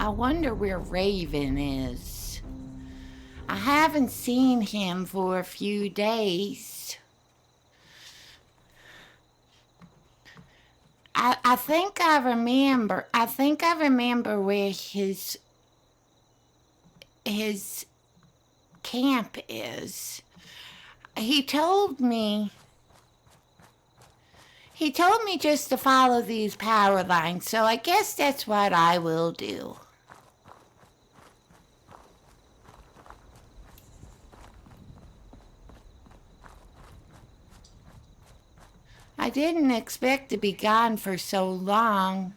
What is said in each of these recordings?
I wonder where Raven is. I haven't seen him for a few days. I think I remember. I think I remember where his camp is. He told me just to follow these power lines, so I guess that's what I will do. I didn't expect to be gone for so long.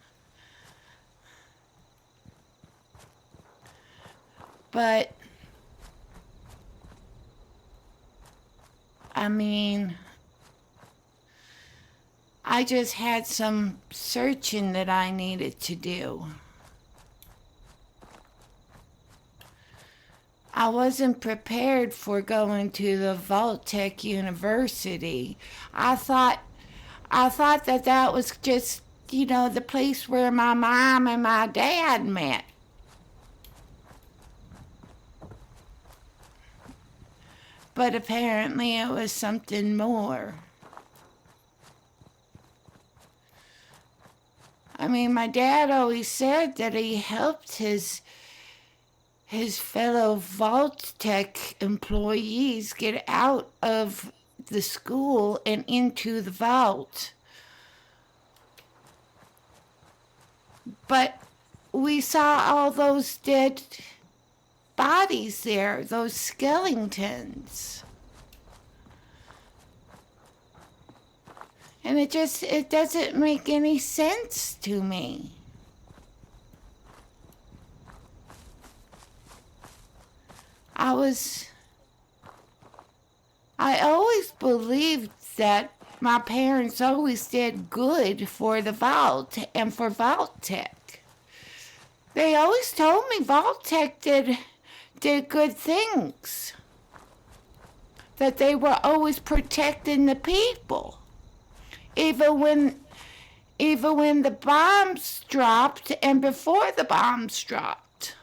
But, I mean, I just had some searching that I needed to do. I wasn't prepared for going to the Vault-Tec University. I thought that was just, the place where my mom and my dad met. But apparently it was something more. I mean, my dad always said that he helped his fellow Vault-Tec employees get out of the school and into the vault. But we saw all those dead bodies there, those skeletons. And it doesn't make any sense to me. I always believed that my parents always did good for the vault and for Vault-Tec. They always told me Vault-Tec did good things. That they were always protecting the people. Even when the bombs dropped and before the bombs dropped.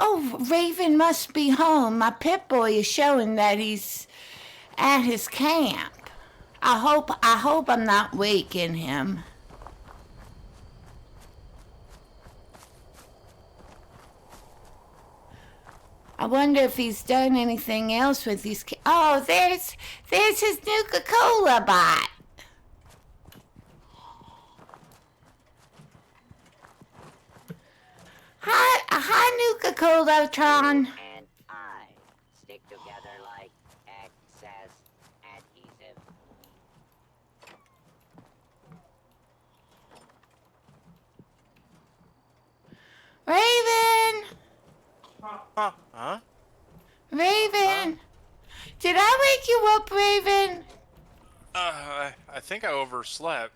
Oh, Raven must be home. My Pip-Boy is showing that he's at his camp. I hope I'm not waking him. I wonder if he's done anything else with these kids. Oh, there's his Nuka-Cola bot. Hi, Nuka-Cola Tron. And I stick together like excess adhesive. Raven! Huh? Raven! Did I wake you up, Raven? I think I overslept.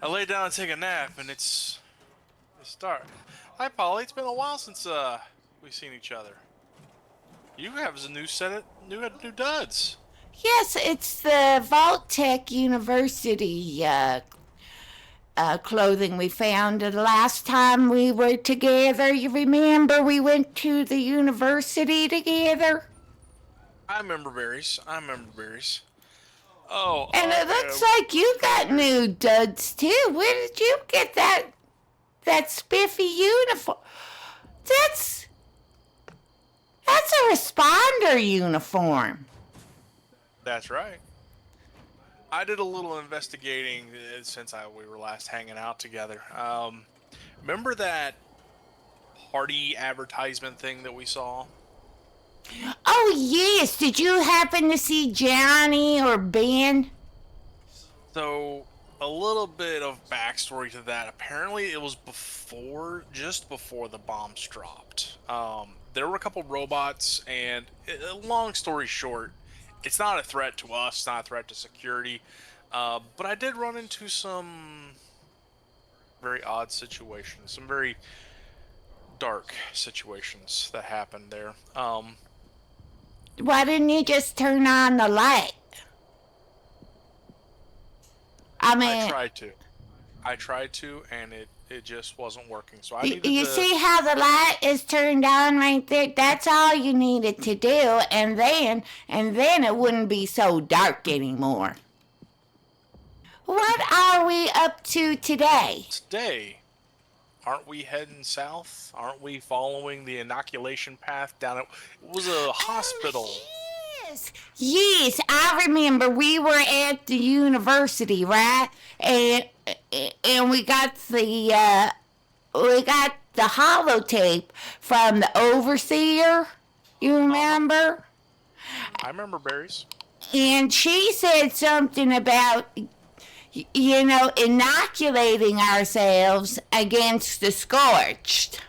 I laid down to take a nap, and it's dark. Hi, Polly. It's been a while since we've seen each other. You have a new set of new duds. Yes, it's the Vault-Tec University clothing we found the last time we were together. You remember we went to the university together? I remember berries. Oh, And it looks like you got new duds too. Where did you get that spiffy uniform? That's a responder uniform. That's right. I did a little investigating since we were last hanging out together. Remember that party advertisement thing that we saw? Oh, yes. Did you happen to see Johnny or Ben? So, a little bit of backstory to that. Apparently, it was just before the bombs dropped. There were a couple robots, and long story short, it's not a threat to us, it's not a threat to security. But I did run into some very odd situations, some very dark situations that happened there. Why didn't you just turn on the light? I I mean, tried to, and it just wasn't working. So I you, needed you to. see how the light is turned on right there? That's all you needed to do, and then it wouldn't be so dark anymore. What are we up to today? Today, aren't we heading south? Aren't we following the inoculation path down? It was a hospital. Yes, I remember we were at the university, right? And we got the holotape from the overseer. You remember? I remember berries. And she said something about inoculating ourselves against the scorched.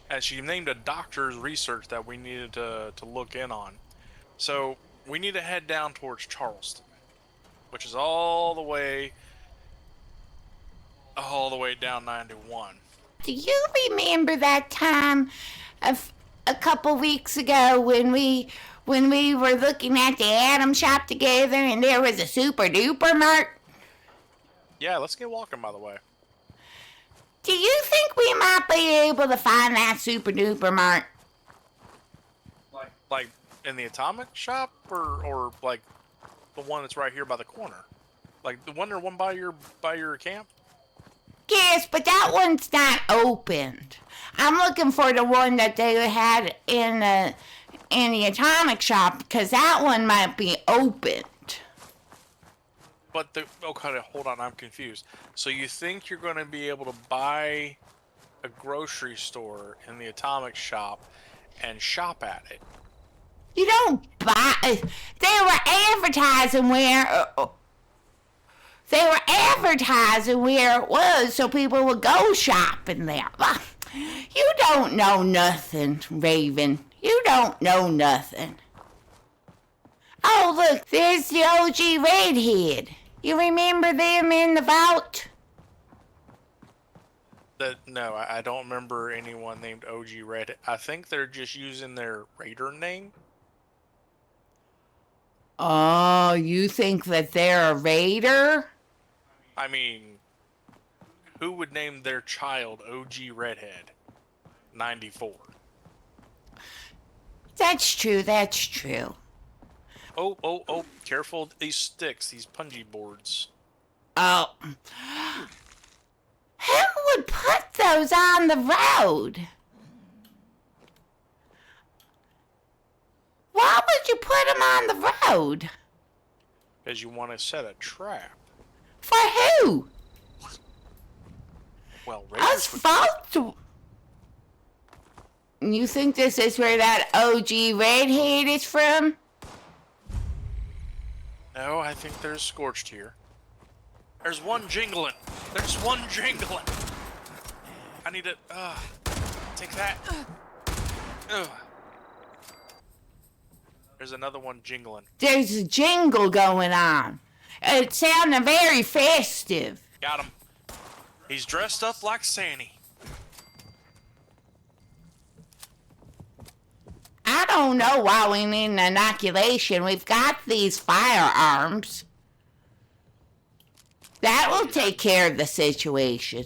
And she named a doctor's research that we needed to look in on. So we need to head down towards Charleston, which is all the way down 91. Do you remember that time of a couple weeks ago when we were looking at the Atom shop together and there was a super duper mart? Yeah, let's get walking, by the way. Do you think we might be able to find that super duper mart? Like in the atomic shop, or like the one that's right here by the corner, like the one by your camp. Yes, but that one's not opened. I'm looking for the one that they had in the atomic shop because that one might be opened. But okay, hold on, I'm confused. So you think you're going to be able to buy a grocery store in the atomic shop and shop at it? You don't buy. They were advertising where it was so people would go shopping there. You don't know nothing, Raven. You don't know nothing. Oh, look, there's the OG Redhead. You remember them in the vault? No, I don't remember anyone named OG Red. I think they're just using their raider name. Oh, you think that they're a raider? I mean, who would name their child OG Redhead? 94. That's true, that's true. Oh, careful these sticks, these punji boards. Oh. Who would put those on the road? Why would you put them on the road? Because you want to set a trap. For who? Well, Us raiders would... vault. You think this is where that OG Redhead is from? No, I think there's scorched here. There's one jingling. There's one jingling. I need to... take that. Ugh. There's another one jingling. There's a jingle going on. It sounded very festive. Got him. He's dressed up like Sandy. I don't know why we need an inoculation. We've got these firearms. That will take care of the situation.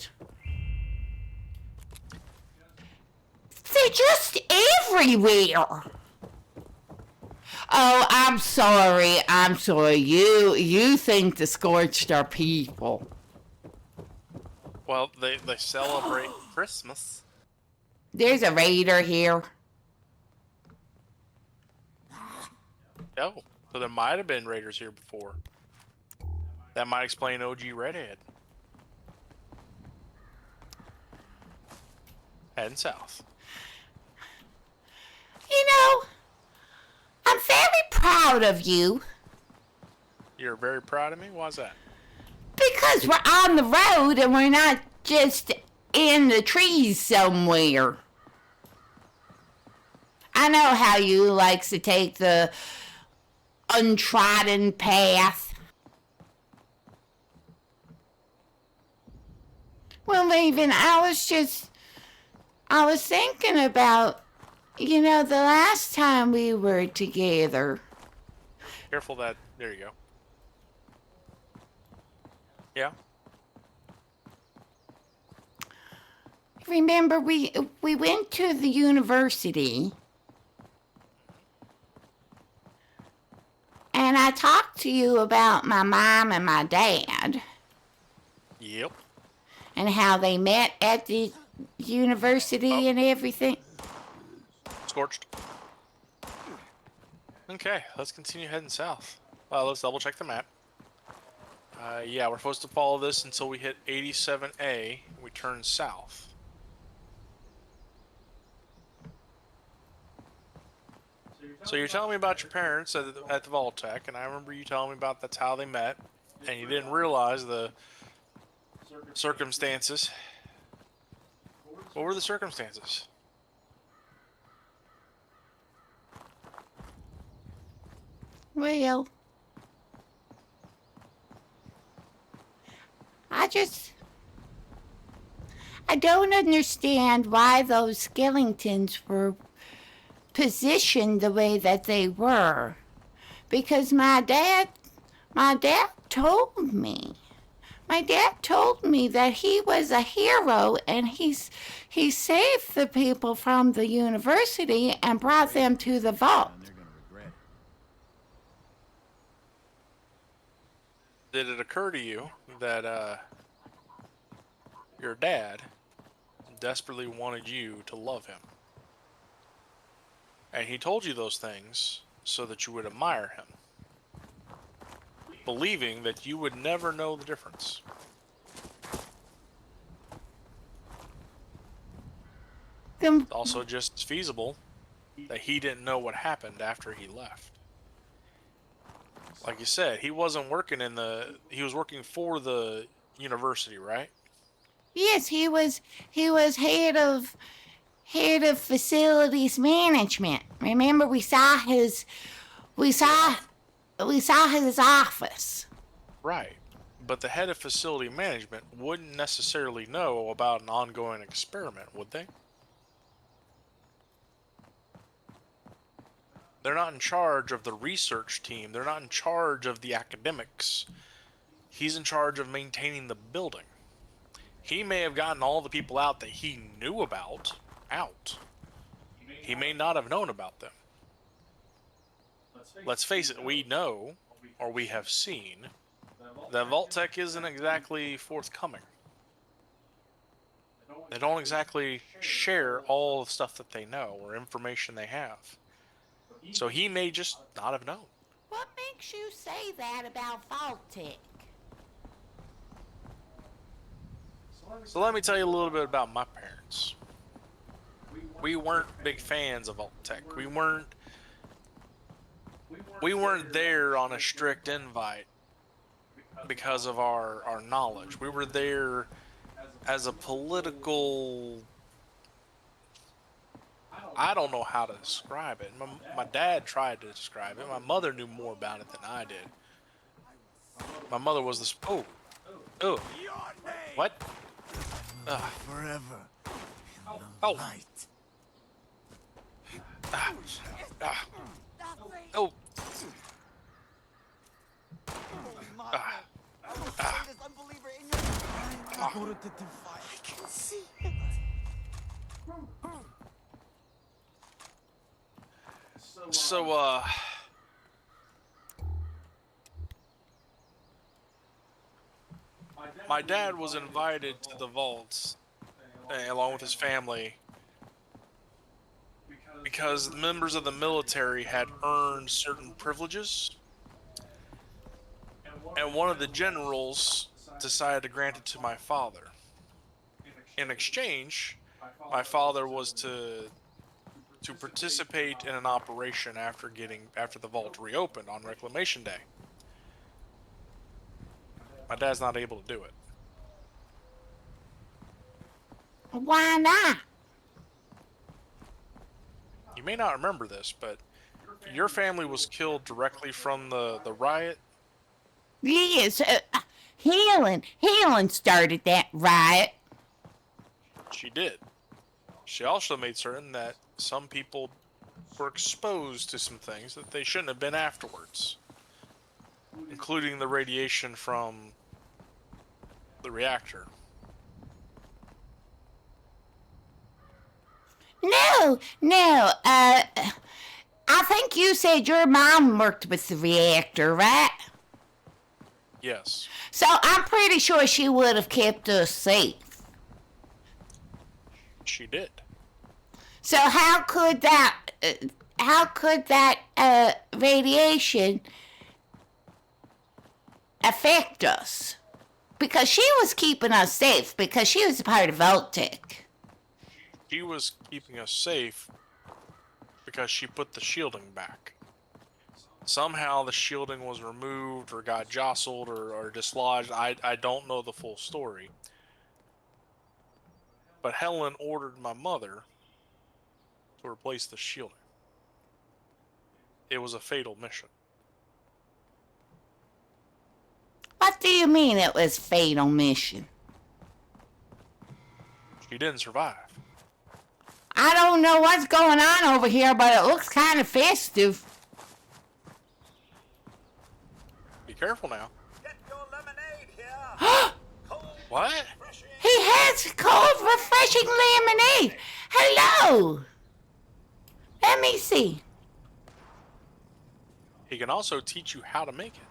They're just everywhere. Oh, I'm sorry. You think the Scorched are people. Well, they celebrate Christmas. There's a raider here. Oh, so there might have been raiders here before. That might explain OG Redhead. Heading south. You know, I'm very proud of you. You're very proud of me? Why's that? Because we're on the road and we're not just in the trees somewhere. I know how you likes to take the untrodden path. Well, Raven, I was thinking about, the last time we were together. Careful that. There you go. Yeah. Remember, we went to the university, and I talked to you about my mom and my dad, Yep. and how they met at the university and everything. Scorched. Okay, let's continue heading south. Let's double check the map. Yeah, we're supposed to follow this until we hit 87A. We turn south. So you're telling me about your parents at the Vault-Tec, and I remember you telling me about that's how they met, and you didn't realize the circumstances. What were the circumstances? Well, I don't understand why those skeletons were positioned the way that they were. Because my dad told me. My dad told me that he was a hero and he saved the people from the university and brought them to the vault. Did it occur to you that your dad desperately wanted you to love him? And he told you those things so that you would admire him, believing that you would never know the difference. It's also just as feasible that he didn't know what happened after he left. Like you said, he wasn't working he was working for the university, right? Yes, he was head of facilities management. Remember, we saw his office. Right. But the head of facility management wouldn't necessarily know about an ongoing experiment, would they? They're not in charge of the research team. They're not in charge of the academics. He's in charge of maintaining the building. He may have gotten all the people out that he knew about out. He may not have known about them. Let's face it, we know, or we have seen, that Vault-Tec isn't exactly forthcoming. They don't exactly share all the stuff that they know or information they have. So he may just not have known. What makes you say that about Vault-Tec? So let me tell you a little bit about my parents. We weren't big fans of Vault-Tec. We weren't there on a strict invite because of our knowledge. We were there as a political... I don't know how to describe it. My dad tried to describe it. My mother knew more about it than I did. My mother was this... Oh. What? Forever. Oh. Light. Oh. Go to the defy. I can see it. So, my dad was invited to the vaults along with his family because members of the military had earned certain privileges, and one of the generals decided to grant it to my father. In exchange, my father was to participate in an operation after the vault reopened on Reclamation Day. My dad's not able to do it. Why not? You may not remember this, but your family was killed directly from the riot. Yes, Helen started that riot. She did. She also made certain that some people were exposed to some things that they shouldn't have been afterwards, including the radiation from the reactor. No, no. I think you said your mom worked with the reactor, right? Yes. So I'm pretty sure she would have kept us safe. She did. So how could that radiation affect us? Because she was keeping us safe because she was a part of Vault-Tec. She was keeping us safe because she put the shielding back. Somehow the shielding was removed or got jostled or dislodged. I don't know the full story. But Helen ordered my mother to replace the shielding. It was a fatal mission. What do you mean it was fatal mission? She didn't survive. I don't know what's going on over here, but it looks kind of festive. Be careful now. Get your lemonade here. Cold, What? refreshing. He has cold, refreshing lemonade. Hello. Let me see. He can also teach you how to make it.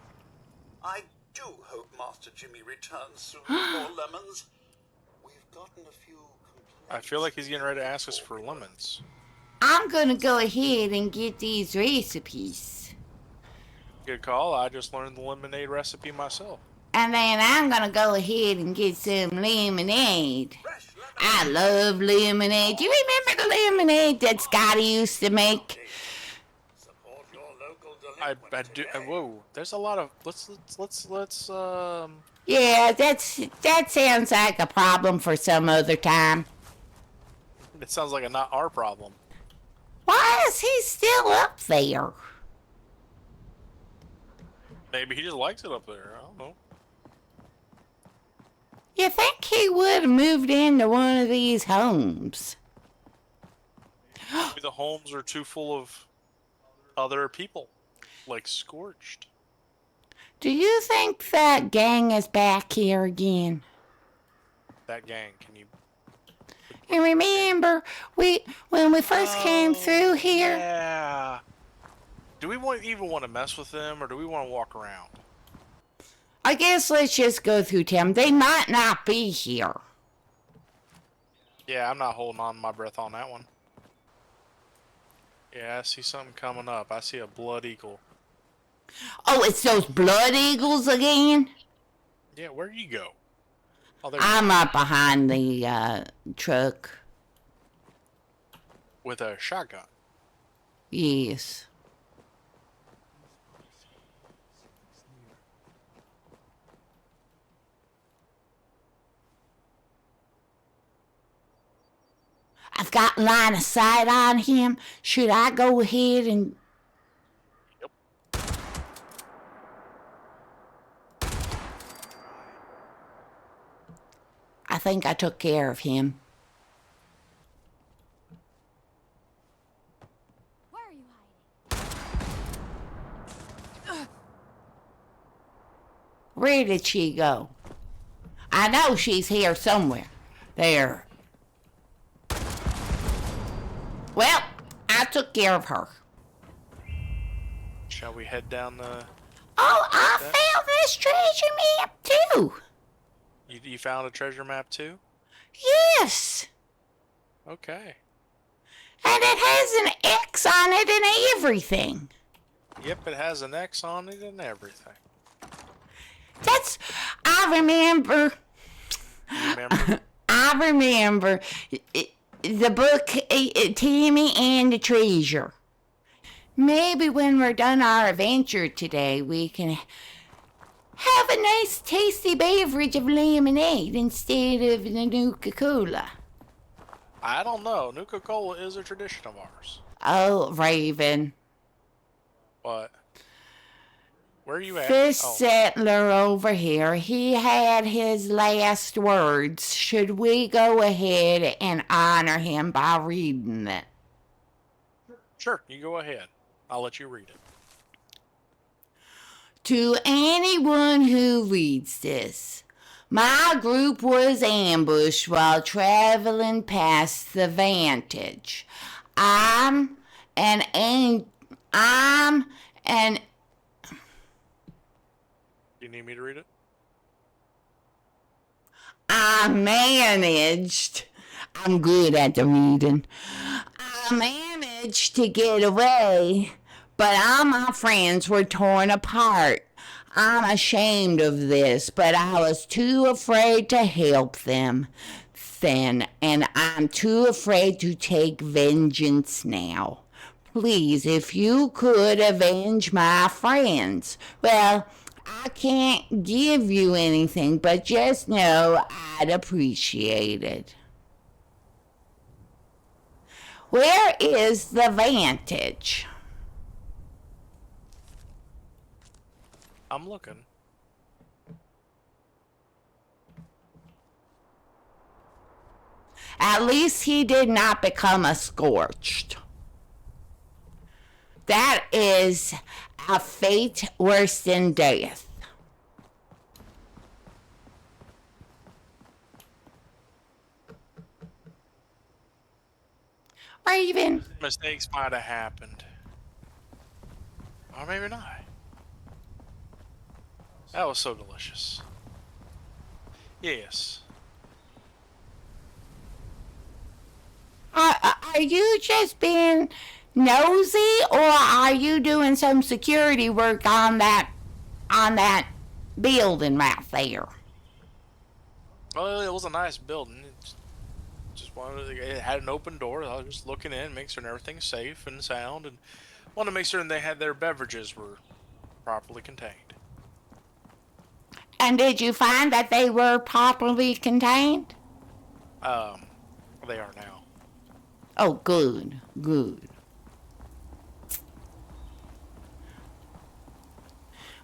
I do hope Master Jimmy returns soon with more lemons. We've gotten a few complaints. I feel like he's getting ready to ask us for lemons. I'm gonna go ahead and get these recipes. Good call. I just learned the lemonade recipe myself. And then I'm gonna go ahead and get some lemonade. Fresh lemonade. I love lemonade. Do you remember the lemonade that Scotty used to make? Support your local I delinquent do. today. Whoa. There's a lot of. Let's. Yeah, that sounds like a problem for some other time. It sounds like a not our problem. Why is he still up there? Maybe he just likes it up there. I don't know. You think he would have moved into one of these homes? Maybe the homes are too full of other people, like Scorched. Do you think that gang is back here again? That gang. Can you? You remember when we first came through here? Yeah. Do we even want to mess with them, or do we want to walk around? I guess let's just go through Tim. They might not be here. Yeah, I'm not holding on my breath on that one. Yeah, I see something coming up. I see a blood eagle. Oh, it's those blood eagles again? Yeah, where'd you go? Oh, there. I'm up behind the truck. With a shotgun. Yes. I've got line of sight on him. Should I go ahead and... Yep. I think I took care of him. Where are you hiding? Where did she go? I know she's here somewhere. There. Well, I took care of her. Shall we head down the... Oh, I found this treasure map too. You found a treasure map too? Yes. Okay. And it has an X on it and everything. Yep, it has an X on it and everything. I remember. You remember? I remember the book, Tammy and the Treasure. Maybe when we're done our adventure today, we can have a nice tasty beverage of lemonade instead of the Nuka-Cola. I don't know. Nuka-Cola is a tradition of ours. Oh, Raven. But where are you at? This Oh, settler over here, he had his last words. Should we go ahead and honor him by reading it? sure. You go ahead. I'll let you read it. To anyone who reads this, My group was ambushed while traveling past the Vantage. I'm an You need me to read it? I managed. I'm good at the reading. I managed to get away, but all my friends were torn apart. I'm ashamed of this, but I was too afraid to help them then, and I'm too afraid to take vengeance now. Please, if you could avenge my friends. Well, I can't give you anything, but just know I'd appreciate it. Where is the Vantage? I'm looking. At least he did not become a scorched. That is a fate worse than death. Raven. Mistakes might have happened. Or maybe not. That was so delicious. Yes. Are you just being nosy, or are you doing some security work on that building right there? Well, it was a nice building. It had an open door. I was just looking in, make sure everything's safe and sound, and wanted to make sure they had their beverages were properly contained. And did you find that they were properly contained? They are now. Oh, good, good.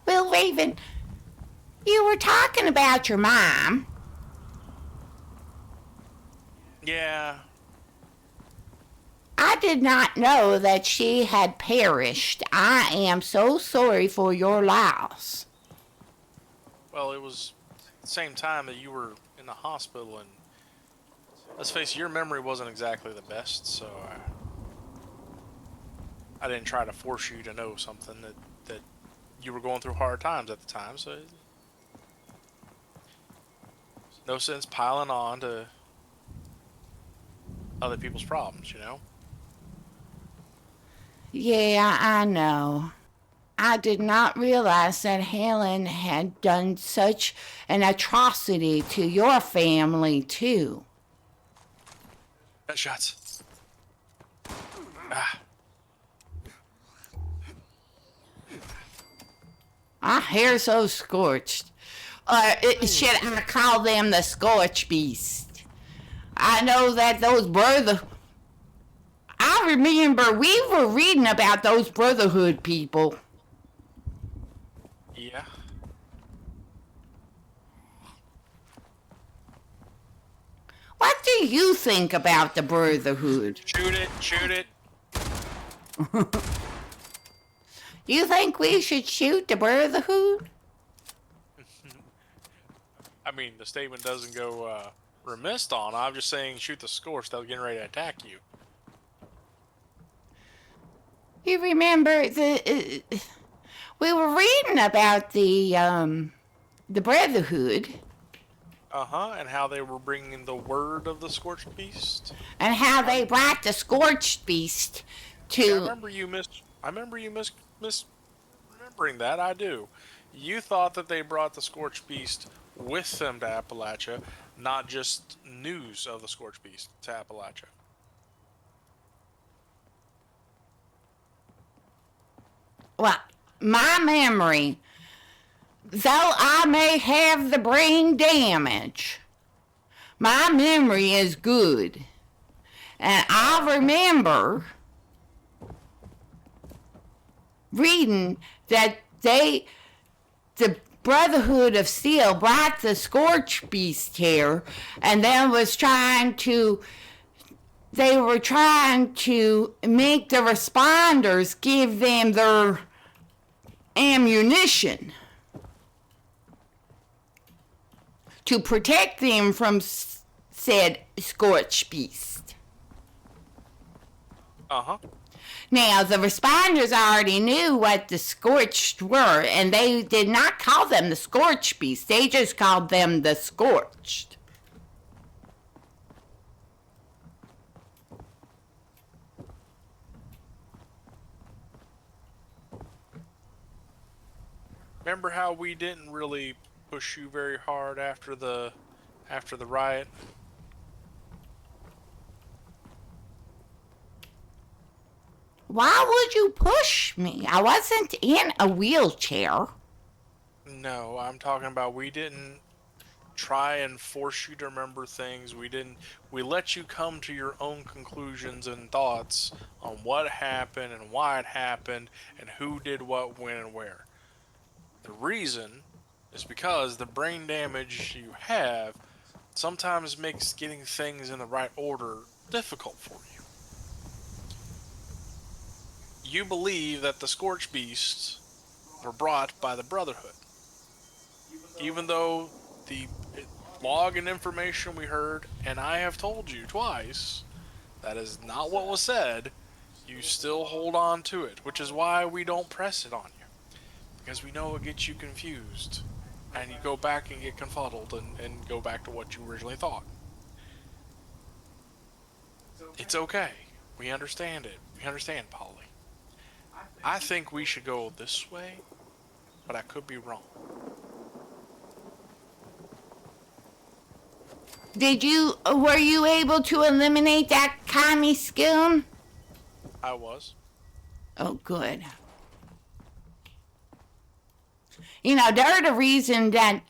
Well, Raven, you were talking about your mom. Yeah. I did not know that she had perished. I am so sorry for your loss. Well, it was the same time that you were in the hospital, and let's face it, your memory wasn't exactly the best, so I didn't try to force you to know something that you were going through hard times at the time, so no sense piling on to other people's problems, you know? Yeah, I know. I did not realize that Helen had done such an atrocity to your family, too. Shots. Ah. My hair's so scorched. Should I call them the Scorch Beast? I know that those I remember we were reading about those Brotherhood people. Yeah. What do you think about the Brotherhood? Shoot it, shoot it. You think we should shoot the Brotherhood? I mean, the statement doesn't go remiss on. I'm just saying shoot the Scorch, they're getting ready to attack you. You remember we were reading about the Brotherhood. Uh-huh, and how they were bringing the word of the Scorched Beast. And how they brought the Scorched Beast to... Yeah, I remember you misremembering that, I do. You thought that they brought the Scorched Beast with them to Appalachia, not just news of the Scorched Beast to Appalachia. Well, my memory, though I may have the brain damage, my memory is good. And I remember reading that the Brotherhood of Steel brought the Scorch Beast here, and then they were trying to make the responders give them their ammunition to protect them from said scorched beast. Uh-huh. Now, the responders already knew what the scorched were, and they did not call them the scorched beast. They just called them the scorched. Remember how we didn't really push you very hard after the riot? Why would you push me? I wasn't in a wheelchair. No, I'm talking about we didn't try and force you to remember things. We let you come to your own conclusions and thoughts on what happened and why it happened and who did what, when, and where. The reason is because the brain damage you have sometimes makes getting things in the right order difficult for you. You believe that the Scorched Beasts were brought by the Brotherhood. Even though the log and information we heard, and I have told you twice, that is not what was said, you still hold on to it, which is why we don't press it on you. Because we know it gets you confused, and you go back and get confuddled and go back to what you originally thought. It's okay. We understand it. We understand, Polly. I think we should go this way, but I could be wrong. Were you able to eliminate that commie scum? I was. Oh, good. You know, they're the reason that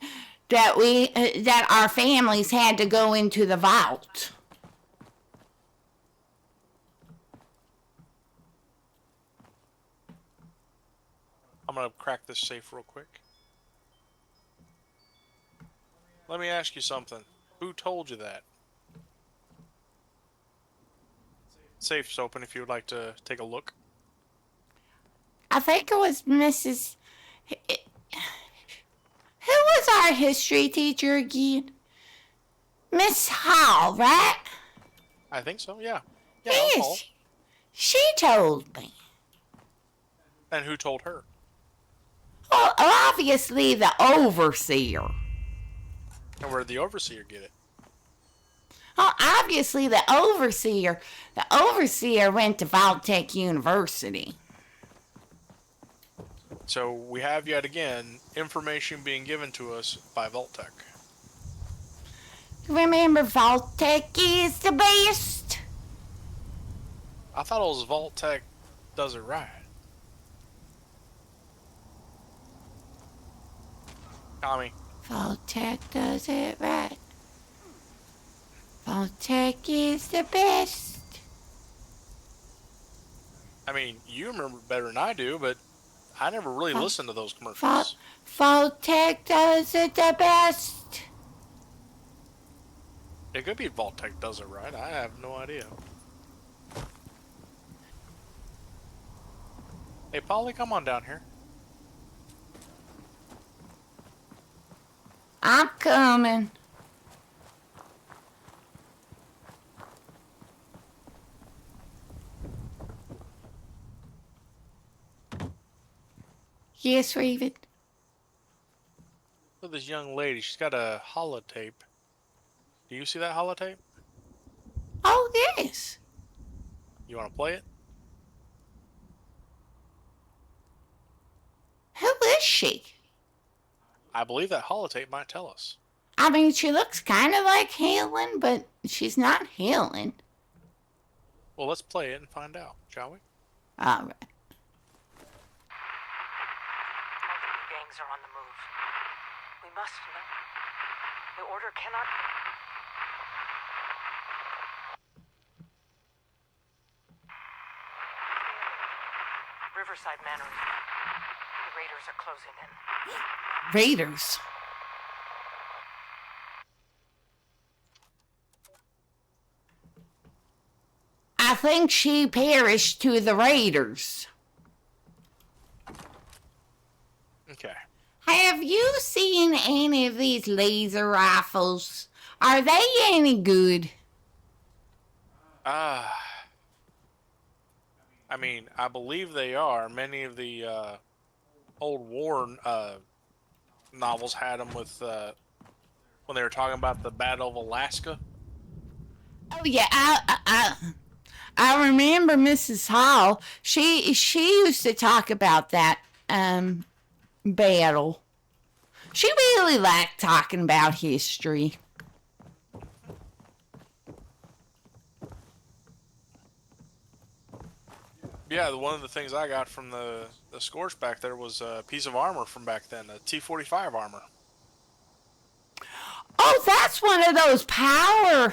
our families had to go into the vault. I'm gonna crack this safe real quick. Let me ask you something. Who told you that? Safe's open if you would like to take a look. I think it was Mrs. Who was our history teacher again? Miss Hall, right? I think so, yeah. Yeah, that was all. Yes. She told me. And who told her? Well, obviously the overseer. And where did the overseer get it? Well, obviously the overseer went to Vault-Tec University. So we have yet again information being given to us by Vault-Tec. Remember, Vault-Tec is the best. I thought it was Vault-Tec does it right. Tommy. Vault-Tec does it right. Vault-Tec is the best. I mean, you remember better than I do, but I never really listened to those commercials. Vault-Tec does it the best. It could be Vault-Tec does it right. I have no idea. Hey, Polly, come on down here. I'm coming. Yes, Raven. Look at this young lady. She's got a holotape. Do you see that holotape? Oh, yes. You want to play it? Who is she? I believe that holotape might tell us. I mean, she looks kind of like Helen, but she's not Helen. Well, let's play it and find out, shall we? All right. Multiple gangs are on the move. We must know. The order cannot... Riverside Manor. The raiders are closing in. Raiders. I think she perished to the raiders. Okay. Have you seen any of these laser rifles? Are they any good? I mean, I believe they are. Many of the old war novels had them with when they were talking about the Battle of Alaska. Oh yeah, I remember Mrs. Hall. She used to talk about that battle. She really liked talking about history. Yeah, one of the things I got from the Scorch back there was a piece of armor from back then, a T-45 armor. Oh, that's one of those power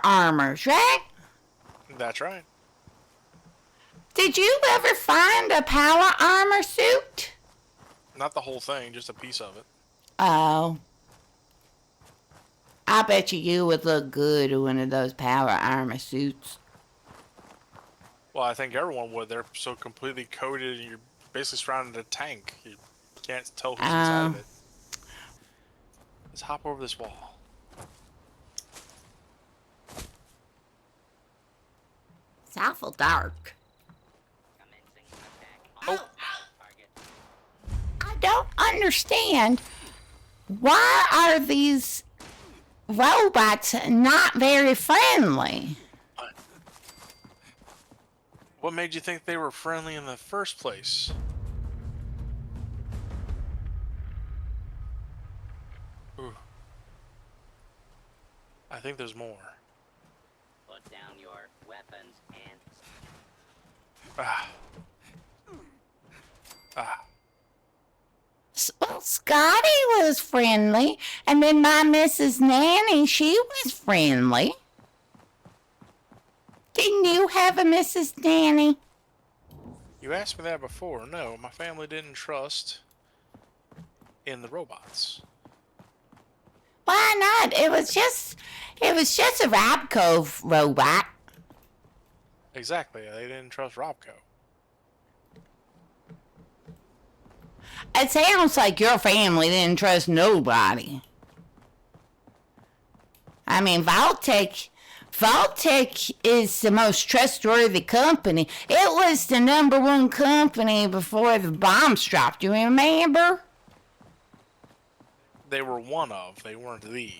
armors, right? That's right. Did you ever find a power armor suit? Not the whole thing, just a piece of it. Oh. I bet you would look good in one of those power armor suits. Well, I think everyone would. They're so completely coated, and you're basically surrounded in a tank. You can't tell who's inside of it. Let's hop over this wall. It's awful dark. Commencing attack. Oh. Target. I don't understand. Why are these robots not very friendly? What made you think they were friendly in the first place? Ooh. I think there's more. Put down your weapons and Ah. Ah. Well, Scotty was friendly, and then my Mrs. Nanny, she was friendly. Didn't you have a Mrs. Nanny? You asked me that before. No, my family didn't trust in the robots. Why not? It was just a Robco robot. Exactly. They didn't trust Robco. It sounds like your family didn't trust nobody. I mean, Vaultec is the most trustworthy company. It was the #1 company before the bombs dropped. You remember? They were one of. They weren't the.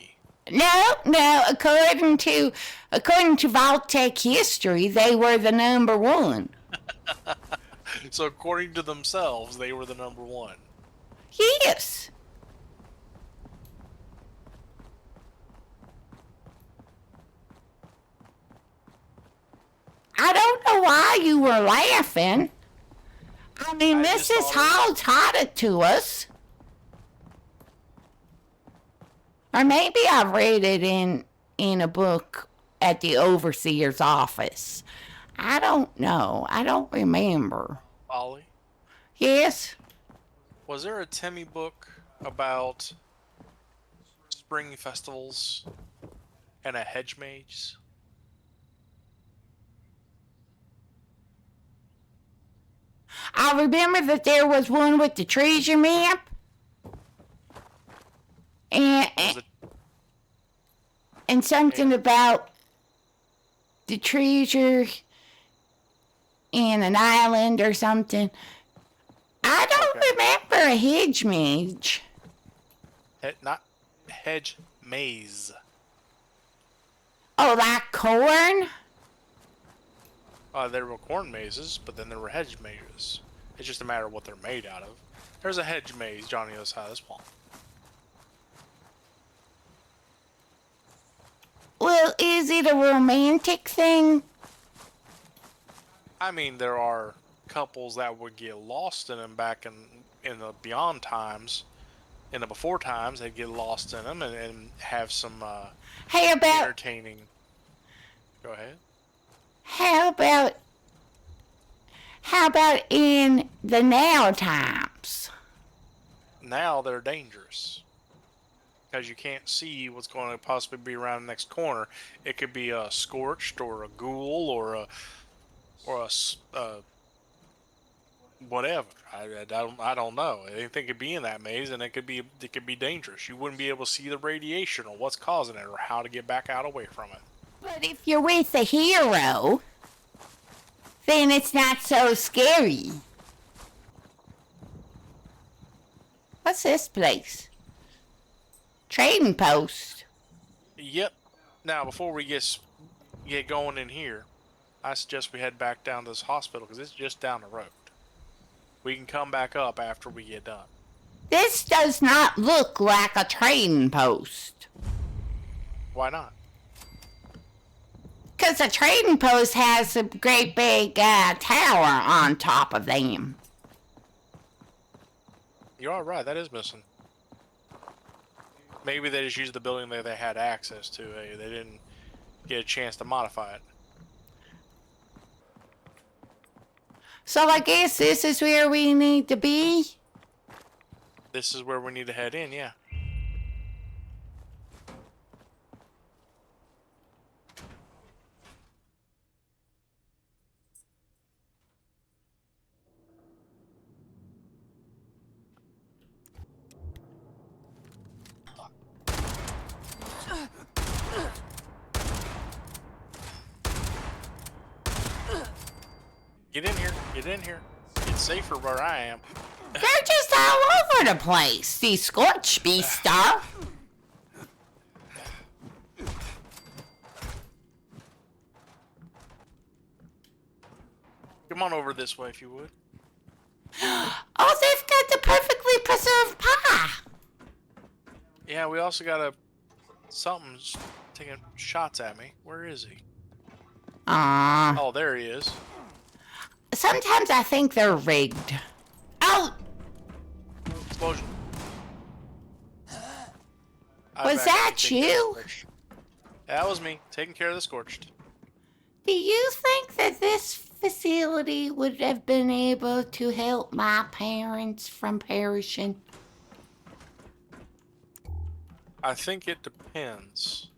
No. According to Vaultec history, they were the #1. So according to themselves, they were the #1. Yes. I don't know why you were laughing. I mean, I just Mrs. thought Hall taught it to us. Or maybe I read it in a book at the overseer's office. I don't know. I don't remember. Ollie, Yes? was there a Timmy book about spring festivals and a hedge maze? I remember that there was one with the treasure map. Was And, it and something about the treasure in an island or something. I don't Okay. remember a hedge mage. not hedge maze? Oh, like corn? There were corn mazes, but then there were hedge mazes. It's just a matter of what they're made out of. There's a hedge maze, Johnny, on the side of this wall. Well, is it a romantic thing? I mean, there are couples that would get lost in them back in the beyond times. In the before times, they'd get lost in them and have some How about entertaining. Go ahead. how about in the now times? Now they're dangerous because you can't see what's going to possibly be around the next corner. It could be a scorched or a ghoul or a whatever. I don't know. Anything could be in that maze, and it could be dangerous. You wouldn't be able to see the radiation or what's causing it or how to get back out away from it. But if you're with a hero, then it's not so scary. What's this place? Trading post. Yep. Now, before we get going in here, I suggest we head back down to this hospital because it's just down the road. We can come back up after we get done. This does not look like a trading post. Why not? Because a trading post has a great big tower on top of them. You are right. That is missing. Maybe they just used the building that they had access to. They didn't get a chance to modify it. So I guess this is where we need to be. This is where we need to head in, yeah. Get in here. Get in here. It's safer where I am. They're just all over the place, these scorch beasts are. Come on over this way if you would. Oh, they've got the perfectly preserved pie. Yeah, we also got something's taking shots at me. Where is he? Oh, there he is. Sometimes I think they're rigged. Oh, Explosion. was that you? That was me, taking care of the scorched. Do you think that this facility would have been able to help my parents from perishing? I think it depends.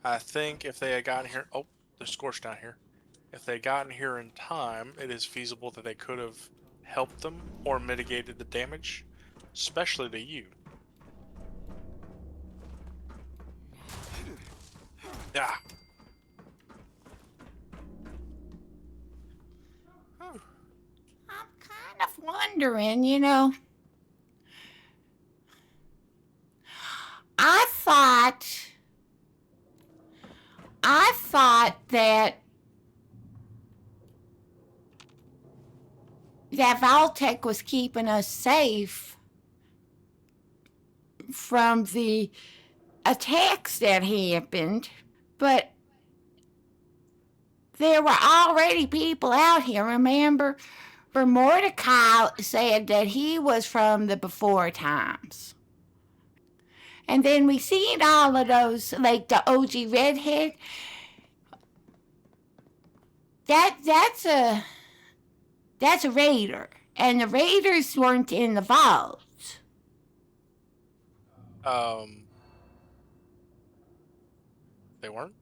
I think if they had gotten here... Oh, there's scorched down here. If they had gotten here in time, it is feasible that they could have helped them or mitigated the damage, especially to you. Yeah. I'm kind of wondering, you know. I thought that Vaultec was keeping us safe from the attacks that happened, but there were already people out here, remember? For Mordecai said that he was from the before times. And then we seen all of those, like the OG redhead. That's a raider. And the raiders weren't in the vault. They weren't?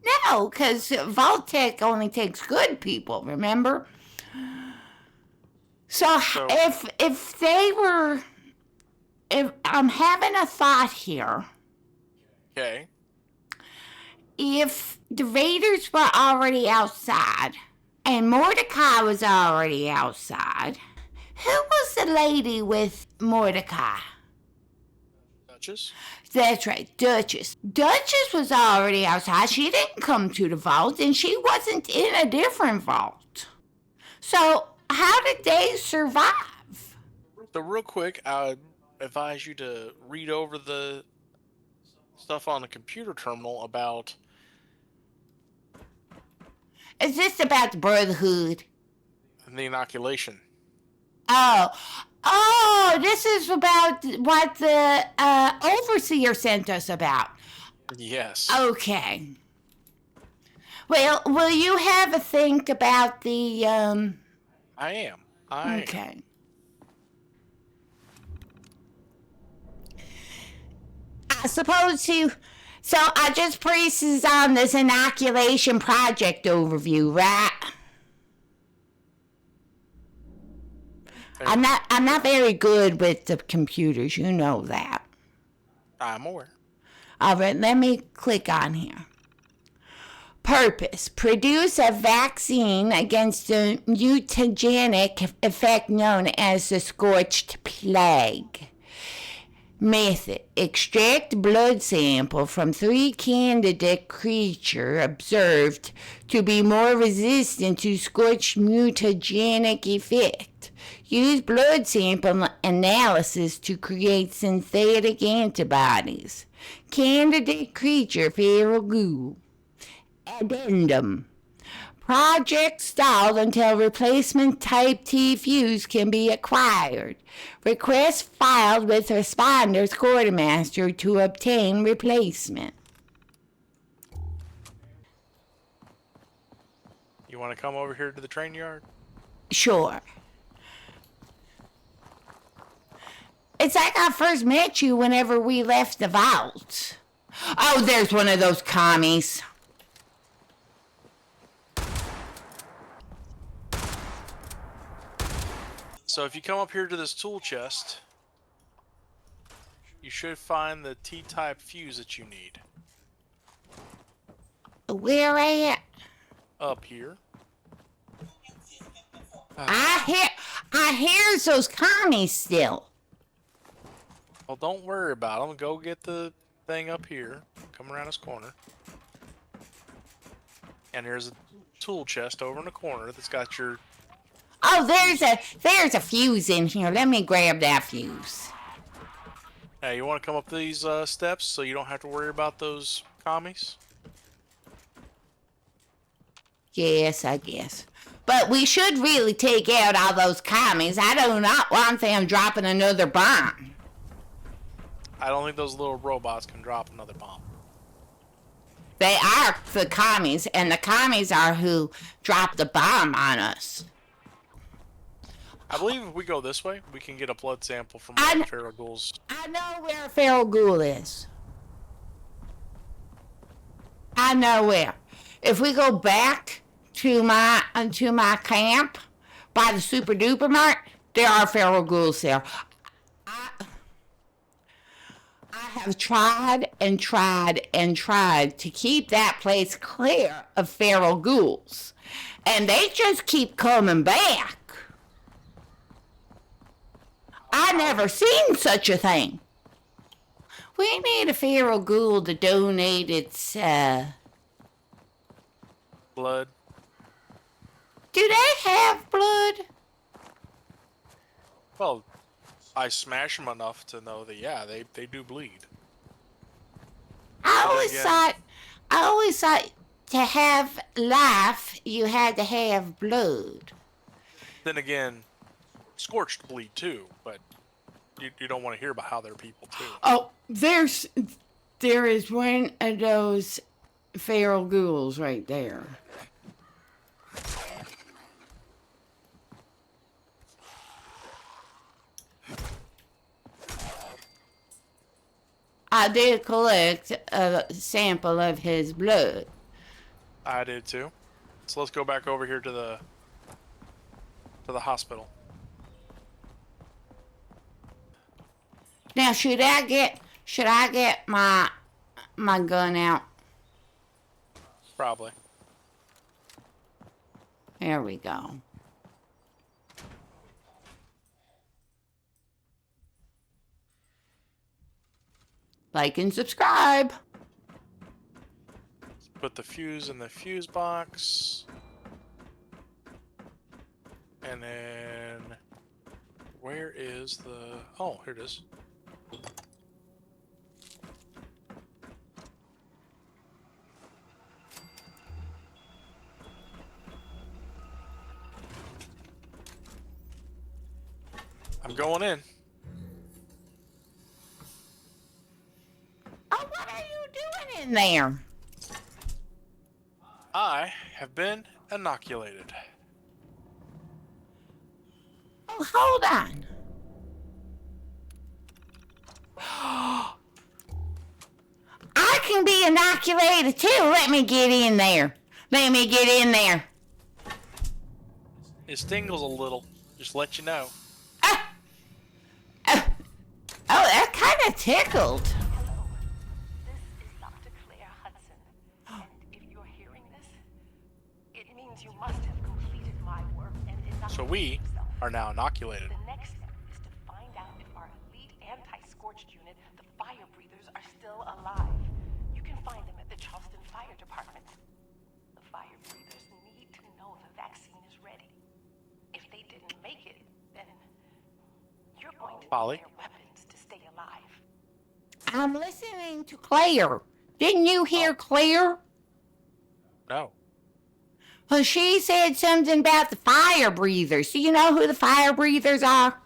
No, because Vaultec only takes good people, remember? So if they were... If I'm having a thought here. Okay. If the raiders were already outside and Mordecai was already outside, who was the lady with Mordecai? Duchess? That's right, Duchess. Duchess was already outside. She didn't come to the vault, and she wasn't in a different vault. So how did they survive? So real quick, I would advise you to read over the stuff on the computer terminal about... Is this about the Brotherhood? the inoculation. Oh, this is about what the overseer sent us about. Yes. Okay. Well, will you have a think about the, I am. Okay. I suppose you... So I just priests on this inoculation project overview, right? I'm not very good with the computers, you know that. I'm aware. All right, let me click on here. Purpose: produce a vaccine against the mutagenic effect known as the scorched plague. Method: extract blood sample from 3 candidate creatures observed to be more resistant to scorched mutagenic effect. Use blood sample analysis to create synthetic antibodies. Candidate creature feral ghoul. Addendum: project stalled until replacement type T fuse can be acquired. Request filed with responder's quartermaster to obtain replacement. You want to come over here to the train yard? Sure. It's like I first met you whenever we left the vault. Oh, there's one of those commies. So if you come up here to this tool chest, you should find the T-type fuse that you need. Where at? Up here. I hear those commies still. Well, don't worry about them. Go get the thing up here. Come around this corner. And here's a tool chest over in the corner that's got your... Oh, there's a fuse in here. Let me grab that fuse. Hey, you want to come up these steps so you don't have to worry about those commies? Yes, I guess. But we should really take out all those commies. I do not want them dropping another bomb. I don't think those little robots can drop another bomb. They are the commies, and the commies are who dropped the bomb on us. I believe if we go this way, we can get a blood sample from I one kn- of Feral Ghouls. I know where a feral ghoul is. I know where. If we go back to my camp by the Super Duper Mart, there are feral ghouls there. I have tried and tried and tried to keep that place clear of feral ghouls, and they just keep coming back. I never seen such a thing. We need a feral ghoul to donate its, Blood. Do they have blood? Well, I smash them enough to know that, yeah, they do bleed. I again- always thought to have life, you had to have blood. Then again, scorched bleed too, but you don't want to hear about how they're people too. Oh, there is one of those feral ghouls right there. I did collect a sample of his blood. I did too. So let's go back over here to the hospital. Now, should I get my gun out? Probably. There we go. Like and subscribe. Put the fuse in the fuse box. And then where is the... Oh, here it is. I'm going in. Oh, what are you doing in there? I have been inoculated. Oh, hold on. I can be inoculated too. Let me get in there. Let me get in there. It stingles a little. Just let you know. kind of tickled. Hello. This is Dr. Claire Hudson. And if you're hearing this, it means you must have completed my work and inoculate So we yourself. are now inoculated. The next step is to find out if our elite anti-scorched unit, the fire breathers, are still alive. You can find them at the Charleston Fire Department. The fire breathers need to know the vaccine is ready. If they didn't make it, then you're going to Polly? need their weapons to stay alive. I'm listening to Claire. Didn't you hear Claire? No. Well, she said something about the fire breathers. Do you know who the fire breathers are?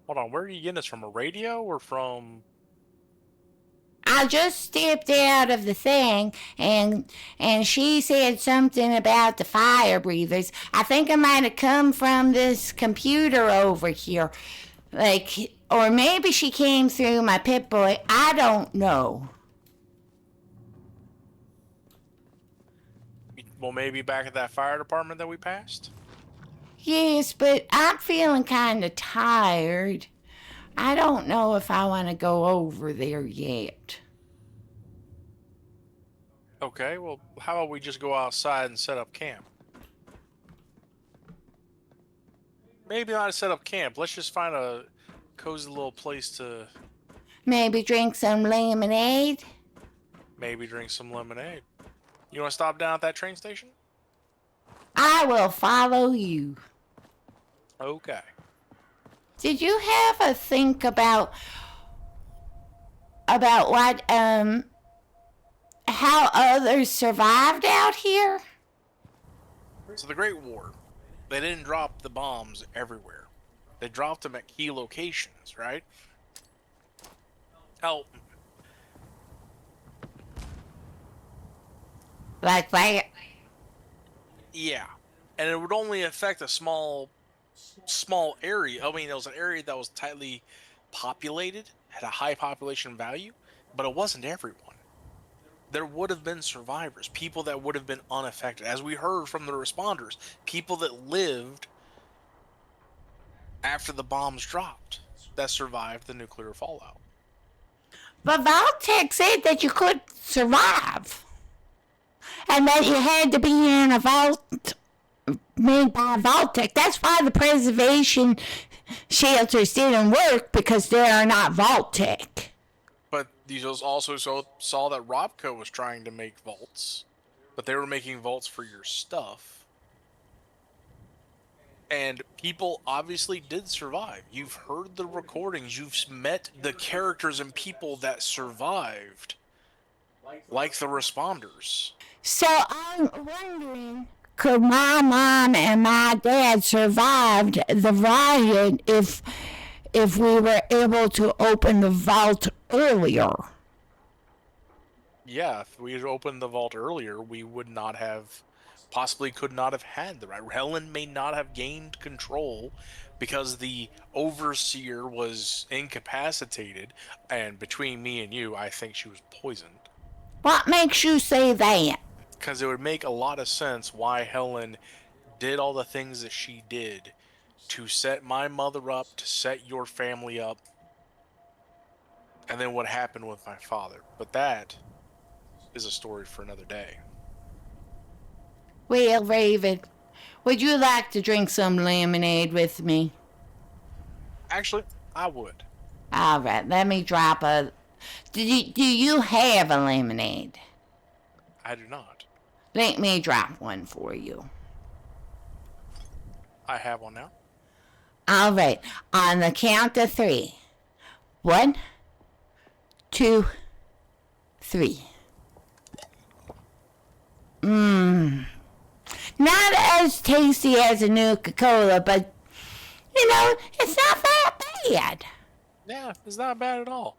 Hold on, where are you getting this from? A radio or from... I just stepped out of the thing, and she said something about the fire breathers. I think it might have come from this computer over here. Like, or maybe she came through my Pip-Boy. I don't know. Well, maybe back at that fire department that we passed? Yes, but I'm feeling kind of tired. I don't know if I want to go over there yet. Okay, well, how about we just go outside and set up camp? Maybe not set up camp. Let's just find a cozy little place to Maybe drink some lemonade? maybe drink some lemonade. You want to stop down at that train station? I will follow you. Okay. Did you have a think about what how others survived out here? So the Great War, they didn't drop the bombs everywhere. They dropped them at key locations, right? Oh, Like that? yeah. And it would only affect a small area. I mean, it was an area that was tightly populated, had a high population value, but it wasn't everyone. There would have been survivors, people that would have been unaffected. As we heard from the responders, people that lived after the bombs dropped that survived the nuclear fallout. But Vault-Tec said that you could survive. And that you had to be in a vault made by Vault-Tec. That's why the preservation shelters didn't work, because they are not Vault-Tec. But these also saw that Robco was trying to make vaults, but they were making vaults for your stuff. And people obviously did survive. You've heard the recordings. You've met the characters and people that survived, like the responders. So I'm wondering, could my mom and my dad survived the riot if we were able to open the vault earlier? Yeah, if we had opened the vault earlier, we would not have, possibly could not have had the right. Helen may not have gained control because the overseer was incapacitated, and between me and you, I think she was poisoned. What makes you say that? Because it would make a lot of sense why Helen did all the things that she did to set my mother up, to set your family up, and then what happened with my father. But that is a story for another day. Well, Raven, would you like to drink some lemonade with me? Actually, I would. All right, let me drop a... Do you have a lemonade? I do not. Let me drop one for you. I have one now. All right, on the count of 3. 1, 2, 3. Not as tasty as a Nuka-Cola, but, it's not that bad. Yeah, it's not bad at all.